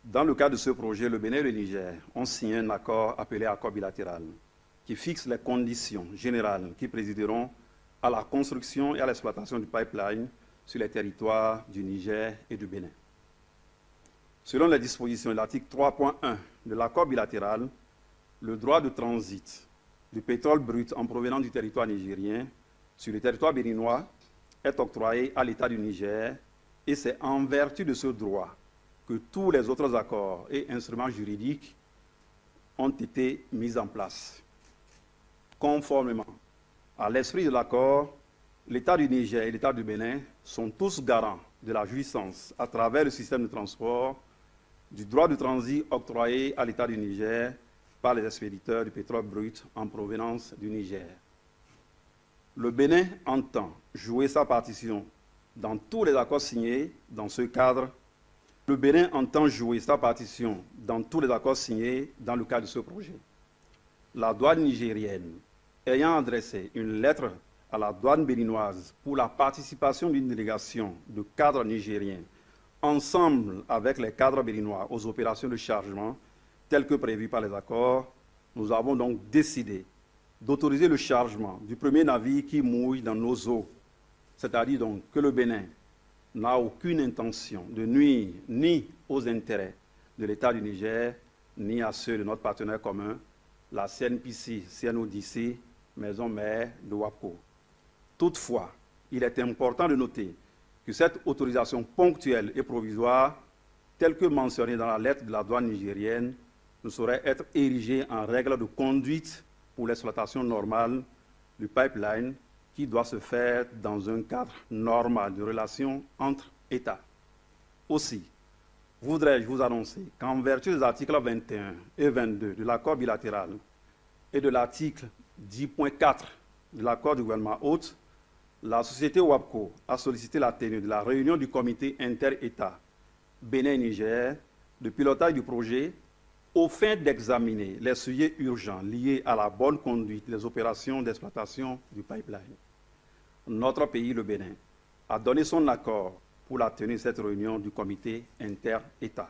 Dans le cadre de ce projet, le Bénin et le Niger ont signé un accord appelé accord bilatéral qui fixe les conditions générales qui présideront à la construction et à l'exploitation du pipeline sur les territoires du Niger et du Bénin. Selon les dispositions de l'article 3.1 de l'accord bilatéral, le droit de transit du pétrole brut en provenance du territoire nigérien sur le territoire béninois est octroyé à l'État du Niger et c'est en vertu de ce droit que tous les autres accords et instruments juridiques ont été mis en place. Conformément à l'esprit de l'accord, l'État du Niger et l'État du Bénin sont tous garants de la jouissance à travers le système de transport du droit de transit octroyé à l'État du Niger par les expéditeurs du pétrole brut en provenance du Niger. Le Bénin entend jouer sa partition dans tous les accords signés dans ce cadre. Le Bénin entend jouer sa partition dans tous les accords signés dans le cadre de ce projet. La douane nigérienne, ayant adressé une lettre à la douane béninoise pour la participation d'une délégation de cadres nigériens, ensemble avec les cadres béninois aux opérations de chargement telles que prévues par les accords, nous avons donc décidé d'autoriser le chargement du premier navire qui mouille dans nos eaux, c'est-à-dire donc que le Bénin n'a aucune intention de nuire ni aux intérêts de l'État du Niger, ni à ceux de notre partenaire commun, la CNPC, CNODC, Maison Mère de WAPCO. Toutefois, il est important de noter que cette autorisation ponctuelle et provisoire, telle que mentionnée dans la lettre de la douane nigérienne, ne saurait être érigée en règle de conduite pour l'exploitation normale du pipeline qui doit se faire dans un cadre normal de relations entre États. Aussi, voudrais-je vous annoncer qu'en vertu des articles 21 et 22 de l'accord bilatéral et de l'article 10.4 de l'accord du gouvernement hôte, la société WAPCO a sollicité la tenue de la réunion du comité inter-État Bénin-Niger de pilotage du projet au fin d'examiner les sujets urgents liés à la bonne conduite des opérations d'exploitation du pipeline. Notre pays, le Bénin, a donné son accord pour la tenue de cette réunion du comité inter-État.